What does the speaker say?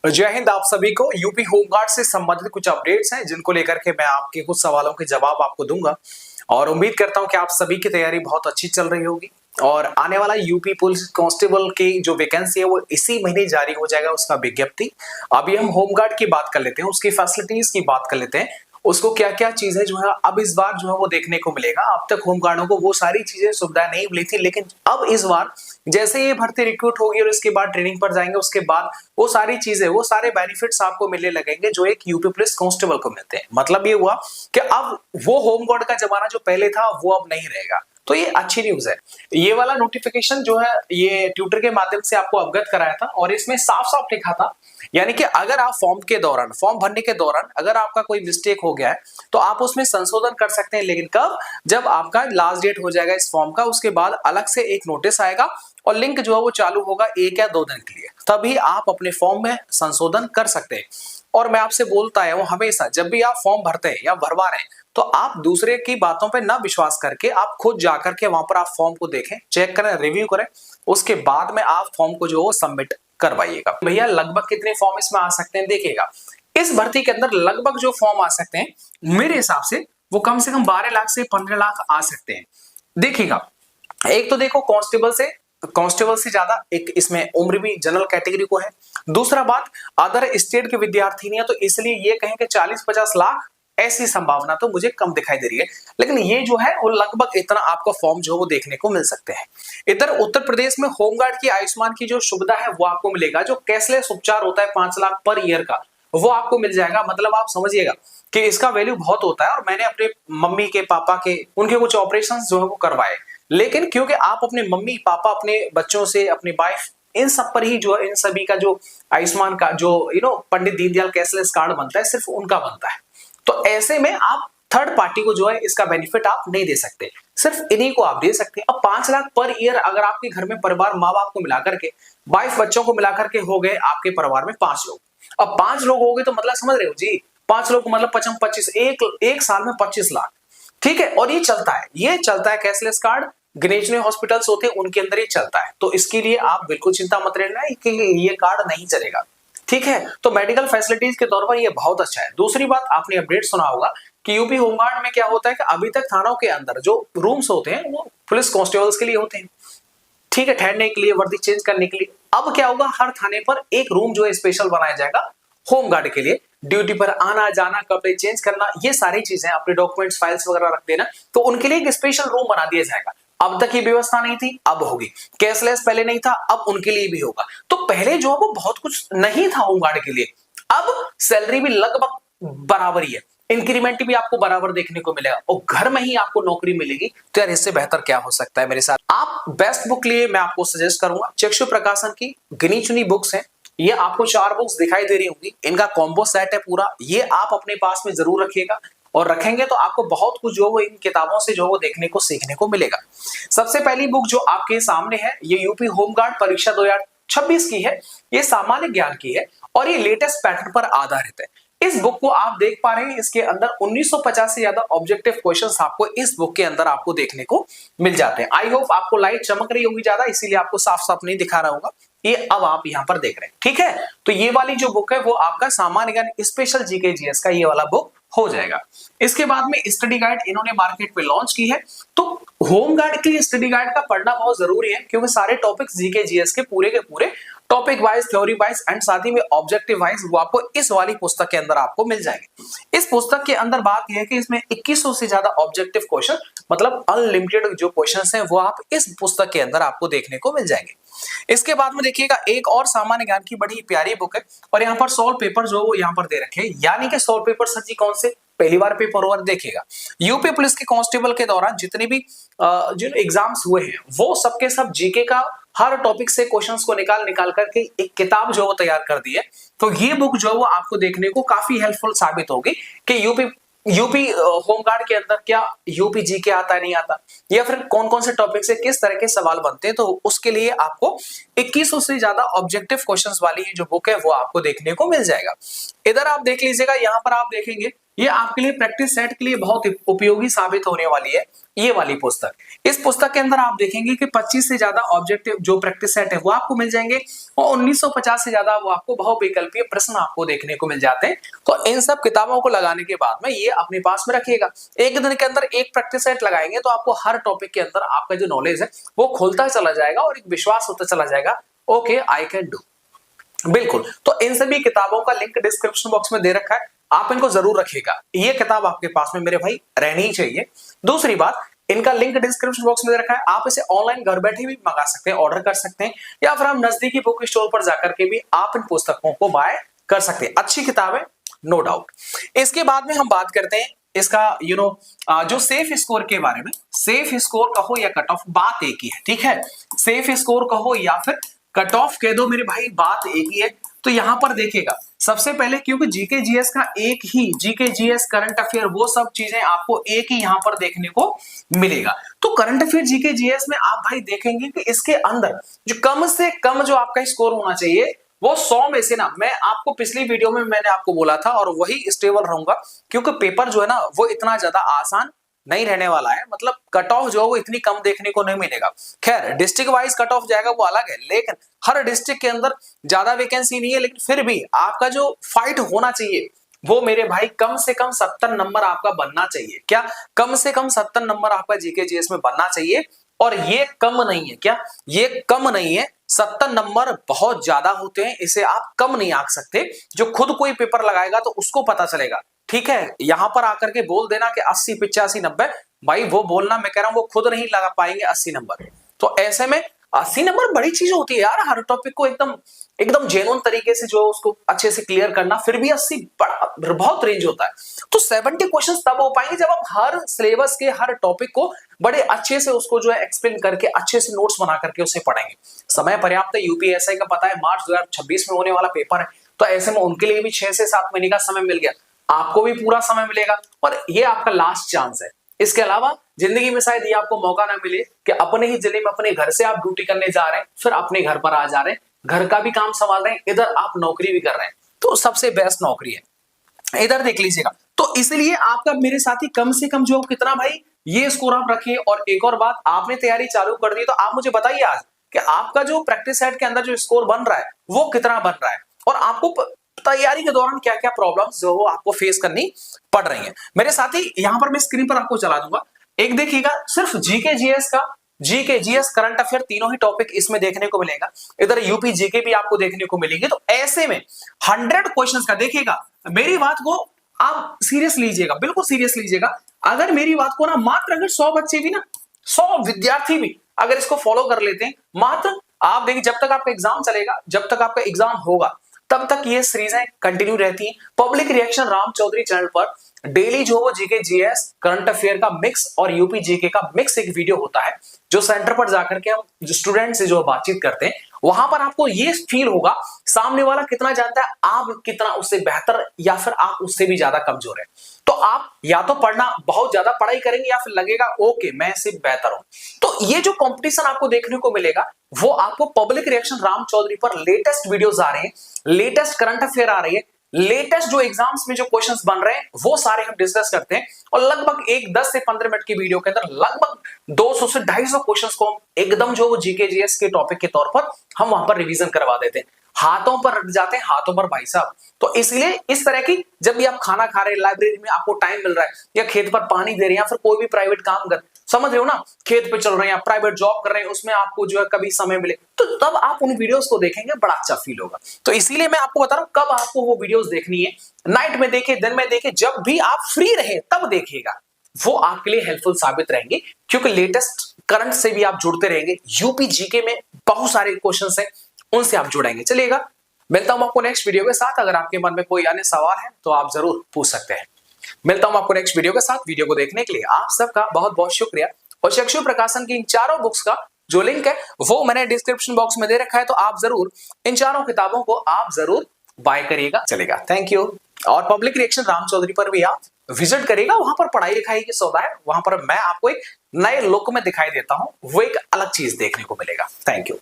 जय हिंद। आप सभी को यूपी होमगार्ड से संबंधित कुछ अपडेट्स हैं जिनको लेकर के मैं आपके कुछ सवालों के जवाब आपको दूंगा और उम्मीद करता हूं कि आप सभी की तैयारी बहुत अच्छी चल रही होगी और आने वाला यूपी पुलिस कांस्टेबल की जो वैकेंसी है वो इसी महीने जारी हो जाएगा, उसका विज्ञप्ति। अभी हम होमगार्ड की बात कर लेते हैं, उसकी फैसिलिटीज की बात कर लेते हैं, उसको क्या क्या चीजें जो है अब इस बार जो है वो देखने को मिलेगा। अब तक होमगार्डों को वो सारी चीजें सुविधाएं नहीं मिली थी, लेकिन अब इस बार जैसे ये भर्ती रिक्रूट होगी और इसके बाद ट्रेनिंग पर जाएंगे, उसके बाद वो सारी चीजें, वो सारे बेनिफिट्स आपको मिलने लगेंगे जो एक यूपी पुलिस कांस्टेबल को मिलते हैं। मतलब ये हुआ कि अब वो होमगार्ड का जमाना जो पहले था वो अब नहीं रहेगा, तो ये अच्छी न्यूज है। ये वाला नोटिफिकेशन जो है ये ट्विटर के माध्यम से आपको अवगत कराया था और इसमें साफ साफ लिखा था, यानी कि अगर आप फॉर्म भरने के दौरान अगर आपका कोई मिस्टेक हो गया है तो आप उसमें संशोधन कर सकते हैं, लेकिन कब? जब आपका लास्ट डेट हो जाएगा इस फॉर्म का, उसके बाद अलग से एक नोटिस आएगा और लिंक जो है वो चालू होगा 1 या 2 दिन के लिए, तभी आप अपने फॉर्म में संशोधन कर सकते हैं। और मैं आपसे बोलता हूं हमेशा, जब भी आप फॉर्म भरते हैं या भरवा रहे हैं तो आप दूसरे की बातों पे ना विश्वास करके आप खुद जाकर के वहां पर आप फॉर्म को देखें, चेक करें, रिव्यू करें, उसके बाद में आप फॉर्म को जो है सबमिट करवाइएगा। भैया लगभग कितने फॉर्म इसमें आ सकते हैं? देखिएगा, इस भर्ती के अंदर लगभग जो फॉर्म आ सकते हैं मेरे हिसाब से वो कम से कम 12 लाख से 15 लाख आ सकते हैं। देखिएगा, एक तो देखो कांस्टेबल से ज्यादा एक इसमें उम्र भी जनरल कैटेगरी को है। दूसरा बात, अदर स्टेट के विद्यार्थी नहीं है, तो इसलिए ये कहें कि 40-50 लाख ऐसी संभावना तो मुझे कम दिखाई दे रही है, लेकिन ये जो है वो लगभग इतना आपको फॉर्म जो वो देखने को मिल सकते हैं। इधर उत्तर प्रदेश में होमगार्ड की आयुष्मान की जो सुविधा है वो आपको मिलेगा, जो कैशलेस उपचार होता है 5 लाख पर ईयर का, वो आपको मिल जाएगा। मतलब आप समझिएगा कि इसका वैल्यू बहुत होता है और मैंने अपने मम्मी के पापा के उनके कुछ ऑपरेशन जो है वो करवाए, लेकिन क्योंकि आप अपने मम्मी पापा अपने बच्चों से अपनी वाइफ इन सब पर ही जो है इन सभी का जो आयुष्मान का जो पंडित दीनदयाल कैशलेस कार्ड बनता है सिर्फ उनका बनता है, तो ऐसे में आप थर्ड पार्टी को जो है इसका बेनिफिट आप नहीं दे सकते, सिर्फ इन्हीं को आप दे सकते हैं। अब 5 लाख पर ईयर अगर आपके घर में परिवार माँ बाप को मिलाकर के, वाइफ बच्चों को मिलाकर के हो गए आपके परिवार में 5 लोग, अब 5 लोग हो गए तो मतलब समझ रहे हो जी, 5 लोग मतलब 25 एक साल में 25 लाख, ठीक है। और ये चलता है कैशलेस कार्ड गणेश हॉस्पिटल्स होते हैं उनके अंदर ही चलता है, तो इसके लिए आप बिल्कुल चिंता मत लेना कि ये कार्ड नहीं चलेगा, ठीक है। तो मेडिकल फैसिलिटीज के तौर पर ये बहुत अच्छा है। दूसरी बात, आपने अपडेट सुना होगा कि यूपी होमगार्ड में क्या होता है कि अभी तक थानों के अंदर जो रूम्स होते हैं वो पुलिस कांस्टेबल्स के लिए होते हैं, ठीक है, ठहरने के लिए, वर्दी चेंज करने के लिए। अब क्या होगा, हर थाने पर एक रूम जो है स्पेशल बनाया जाएगा होमगार्ड के लिए, ड्यूटी पर आना जाना, कपड़े चेंज करना, ये सारी चीजें, अपने डॉक्यूमेंट्स फाइल्स वगैरह रख देना, तो उनके लिए एक स्पेशल रूम बना दिया जाएगा। अब तक ये व्यवस्था नहीं थी, अब होगी। कैशलेस पहले नहीं था, अब उनके लिए भी होगा। तो पहले जो वो बहुत कुछ नहीं था होमगार्ड के लिए, अब सैलरी भी लगभग बराबर ही है, इंक्रीमेंट भी आपको बराबर देखने को मिलेगा और घर में ही आपको नौकरी मिलेगी। तो यार इससे बेहतर क्या हो सकता है मेरे साथ। आप बेस्ट बुक लिए मैं आपको सजेस्ट करूंगा, चक्षु प्रकाशन की गिनी चुनी बुक्स हैं, ये आपको 4 बुक्स दिखाई दे रही होंगी, इनका कॉम्बो सेट है पूरा, ये आप अपने पास में जरूर रखिएगा और रखेंगे तो आपको बहुत कुछ जो वो इन किताबों से जो वो देखने को सीखने को मिलेगा। सबसे पहली बुक जो आपके सामने है ये यूपी होमगार्ड परीक्षा 2026 की है, ये सामान्य ज्ञान की है और ये लेटेस्ट पैटर्न पर आधारित है। इस बुक को आप देख पा रहे हैं, इसके अंदर 1950 से ज्यादा ऑब्जेक्टिव क्वेश्चंस आपको इस बुक के अंदर आपको देखने को मिल जाते हैं। आई होप आपको लाइट चमक रही होगी ज्यादा, इसीलिए आपको साफ साफ नहीं दिखा रहा होगा, ये अब आप यहां पर देख रहे हैं, ठीक है। तो ये वाली जो बुक है वो आपका सामान्य ज्ञान स्पेशल जीके जीएस का ये वाला बुक हो जाएगा। इसके बाद में स्टडी गाइड इन्होंने मार्केट में लॉन्च की है, तो होमगार्ड के लिए स्टडी गाइड का पढ़ना बहुत जरूरी है, क्योंकि सारे टॉपिक्स जीके जीएस के पूरे topic wise, theory wise and साथ ही में ऑब्जेक्टिव वाइज वो आपको इस वाली पुस्तक के अंदर आपको मिल जाएंगे। इस पुस्तक के अंदर बात यह है कि इसमें 2100 से ज्यादा ऑब्जेक्टिव क्वेश्चन, मतलब अनलिमिटेड जो क्वेश्चंस हैं वो आप इस पुस्तक के अंदर आपको देखने को मिल जाएंगे। इसके बाद में देखिएगा एक और सामान्य ज्ञान की बड़ी प्यारी बुक है और यहाँ पर सॉल्व पेपर जो वो यहाँ पर दे रखे हैं, यानी कि सॉल्व पेपर सर जी कौन से? पहली बार पेपर ओवर देखिएगा, यूपी पुलिस के कांस्टेबल के दौरान जितने भी जो एग्जाम्स हुए हैं वो सबके सब जीके का हर टॉपिक से क्वेश्चंस को निकाल करके एक किताब जो वो तैयार कर दी है। तो ये बुक जो वो आपको देखने को काफी हेल्पफुल साबित होगी कि यूपी होमगार्ड के अंदर क्या यूपी जीके आता है नहीं आता, या फिर कौन कौन से टॉपिक से किस तरह के सवाल बनते हैं। तो उसके लिए आपको 2100 से ज्यादा ऑब्जेक्टिव क्वेश्चंस वाली जो बुक है वो आपको देखने को मिल जाएगा। इधर आप देख लीजिएगा, यहाँ पर आप देखेंगे ये आपके लिए प्रैक्टिस सेट के लिए बहुत उपयोगी साबित होने वाली है ये वाली पुस्तक। इस पुस्तक के अंदर आप देखेंगे कि 25 से ज्यादा ऑब्जेक्टिव जो प्रैक्टिस सेट है वो आपको मिल जाएंगे और 1950 से ज्यादा वो आपको बहुविकल्पीय प्रश्न आपको देखने को मिल जाते हैं। तो इन सब किताबों को लगाने के बाद में ये अपने पास में रखिएगा। एक दिन के अंदर एक प्रैक्टिस सेट लगाएंगे तो आपको हर टॉपिक के अंदर आपका जो नॉलेज है वो खुलता चला जाएगा और एक विश्वास होता चला जाएगा, ओके आई कैन डू। बिल्कुल, तो इन सभी किताबों का लिंक डिस्क्रिप्शन बॉक्स में दे रखा है, आप इनको जरूर रखिएगा। ये किताब आपके पास में मेरे भाई रहनी ही चाहिए। दूसरी बात, इनका लिंक डिस्क्रिप्शन बॉक्स में दे रखा है, आप इसे ऑनलाइन घर बैठे भी मंगा सकते हैं, ऑर्डर कर सकते हैं, या फिर हम नजदीकी बुक स्टोर पर जाकर के भी आप इन पुस्तकों को बाय कर सकते हैं। अच्छी किताब है, नो डाउट। इसके बाद में हम बात करते हैं इसका जो सेफ स्कोर के बारे में। सेफ स्कोर कहो या कट ऑफ, बात एक ही है, ठीक है। सेफ स्कोर कहो या फिर कट ऑफ कह दो मेरे भाई, बात एक ही है। तो यहां पर देखिएगा, सबसे पहले क्योंकि जीके जीएस का एक ही, जीके जीएस करंट अफेयर वो सब चीजें आपको एक ही यहां पर देखने को मिलेगा। तो करंट अफेयर जीके जीएस में आप भाई देखेंगे कि इसके अंदर जो कम से कम जो आपका स्कोर होना चाहिए वो 100 में से ना, मैं आपको पिछली वीडियो में मैंने आपको बोला था और वही स्टेबल रहूंगा, क्योंकि पेपर जो है ना वो इतना ज्यादा आसान नहीं रहने वाला है। मतलब कट ऑफ जो है वो इतनी कम देखने को नहीं मिलेगा। खैर डिस्ट्रिक्ट वाइज कट ऑफ जाएगा वो अलग है, लेकिन हर डिस्ट्रिक्ट के अंदर ज्यादा वैकेंसी नहीं है, लेकिन फिर भी आपका जो फाइट होना चाहिए वो मेरे भाई कम से कम 70 नंबर आपका बनना चाहिए। क्या कम से कम 70 नंबर आपका जीके जीएस में बनना चाहिए। और ये कम नहीं है, क्या ये कम नहीं है, 70 नंबर बहुत ज्यादा होते हैं, इसे आप कम नहीं आंक सकते। जो खुद कोई पेपर लगाएगा तो उसको पता चलेगा, ठीक है। यहां पर आकर के बोल देना कि 80 85 90, भाई वो बोलना, मैं कह रहा हूं वो खुद नहीं लगा पाएंगे 80 नंबर। तो ऐसे में 80 नंबर बड़ी चीज होती है यार, हर टॉपिक को एकदम एकदम जेन्युइन तरीके से जो उसको अच्छे से क्लियर करना, फिर भी 80 बड़ा बहुत रेंज होता है। तो 70 क्वेश्चंस तब हो पाएंगे जब आप हर सिलेबस के हर टॉपिक को बड़े अच्छे से उसको जो है एक्सप्लेन करके अच्छे से नोट्स बना करके उसे पढ़ेंगे। समय पर्याप्त है, यूपीएससी का पता है मार्च 2026 में होने वाला पेपर है, तो ऐसे में उनके लिए भी 6 से 7 महीने का समय मिल गया, आपको भी पूरा समय मिलेगा और ये आपका लास्ट चांस है। इसके अलावा जिंदगी में शायद ये आपको मौका ना मिले कि अपने ही जिले में अपने घर से आप ड्यूटी करने जा रहे हैं, फिर अपने घर पर आ जा रहे हैं, घर का भी काम संभाल रहे हैं, इधर आप नौकरी भी कर रहे हैं, तो सबसे बेस्ट नौकरी है। इधर देख लीजिएगा, तो इसलिए आपका मेरे साथी कम से कम जो कितना भाई ये स्कोर आप रखिए। और एक और बात, आपने तैयारी चालू कर दी तो आप मुझे बताइए आज कि आपका जो प्रैक्टिस सेट के अंदर जो स्कोर बन रहा है वो कितना बन रहा है, और आपको तैयारी के दौरान क्या क्या प्रॉब्लम्स जो हो आपको फेस करनी पड़ रही हैं। मेरे साथी यहां पर मैं स्क्रीन पर आपको चला दूंगा, एक देखिएगा, सिर्फ जीके जीएस का, जीके जीएस करंट अफेयर तीनों ही टॉपिक इसमें देखने को मिलेगा। इधर यूपी जीके भी आपको देखने को मिलेगी। तो ऐसे में 100 क्वेश्चंस का देखिएगा, मेरी बात को आप सीरियस लीजिएगा, बिल्कुल सीरियस लीजिएगा। अगर मेरी बात को ना मात्र अगर 100 बच्चे भी ना, 100 विद्यार्थी भी अगर इसको फॉलो कर लेते हैं, मात्र आप देखिए जब तक आपका एग्जाम चलेगा, जब तक आपका एग्जाम होगा तब तक ये सीरीजें कंटिन्यू रहती हैं। Public reaction Ram Chaudhary channel पर डेली जो वो जीके जीएस करंट अफेयर का मिक्स और यूपी जीके का मिक्स एक वीडियो होता है, जो सेंटर पर जाकर के हम जो स्टूडेंट से जो बातचीत करते हैं, वहां पर आपको ये फील होगा सामने वाला कितना जानता है, आप कितना उससे बेहतर या फिर आप उससे भी ज्यादा कमजोर है। तो आप या तो पढ़ना बहुत ज्यादा पढ़ाई करेंगे या फिर लगेगा ओके मैं इससे बेहतर हूं। तो ये जो कंपटीशन आपको देखने को मिलेगा वो आपको पब्लिक रिएक्शन राम चौधरी पर लेटेस्ट वीडियोस आ रहे हैं, लेटेस्ट करंट अफेयर आ रही है, लेटेस्ट जो एग्जाम्स में जो क्वेश्चंस बन रहे हैं वो सारे हम डिस्कस करते हैं। और लगभग एक 10 से 15 मिनट की वीडियो के अंदर लगभग 200 से 250 क्वेश्चंस को हम एकदम जो वो जीके जीएस के टॉपिक के तौर पर हम वहां पर रिवीजन करवा देते हैं। हाथों पर रट जाते हैं, हाथों पर भाई साहब। तो इसलिए इस तरह की जब भी आप खाना खा रहे हैं, लाइब्रेरी में आपको टाइम मिल रहा है, या खेत पर पानी दे रहे हैं, या फिर कोई भी प्राइवेट काम कर, समझ रहे हो ना, खेत पे चल रहे हैं या प्राइवेट जॉब कर रहे हैं, उसमें आपको जो है कभी समय मिले तो तब आप उन वीडियोस को देखेंगे, बड़ा अच्छा फील होगा। तो इसीलिए मैं आपको बता रहा हूं कब आपको वो वीडियोस देखनी है, नाइट में देखे, दिन में देखे, जब भी आप फ्री रहे तब देखिएगा, वो आपके लिए हेल्पफुल साबित रहेंगे, क्योंकि लेटेस्ट करंट से भी आप जुड़ते रहेंगे। यूपी जीके में बहुत सारे क्वेश्चंस हैं, उनसे आप जुड़ेंगे। चलिएगा, मिलता हूं आपको नेक्स्ट वीडियो के साथ। अगर आपके मन में कोई अन्य सवाल है तो आप जरूर पूछ सकते हैं। मिलता हूं आपको नेक्स्ट वीडियो के साथ। वीडियो को देखने के लिए आप सबका बहुत बहुत शुक्रिया। और चक्षु प्रकाशन की इन चारों बुक्स का जो लिंक है वो मैंने डिस्क्रिप्शन बॉक्स में दे रखा है, तो आप जरूर इन चारों किताबों को आप जरूर बाय करिएगा। चलेगा, थैंक यू। और पब्लिक रिएक्शन राम चौधरी पर भी आप विजिट करिएगा, वहां पर पढ़ाई लिखाई की सौदा है, वहां पर मैं आपको एक नए लुक में दिखाई देता हूं, वो एक अलग चीज देखने को मिलेगा। Thank you.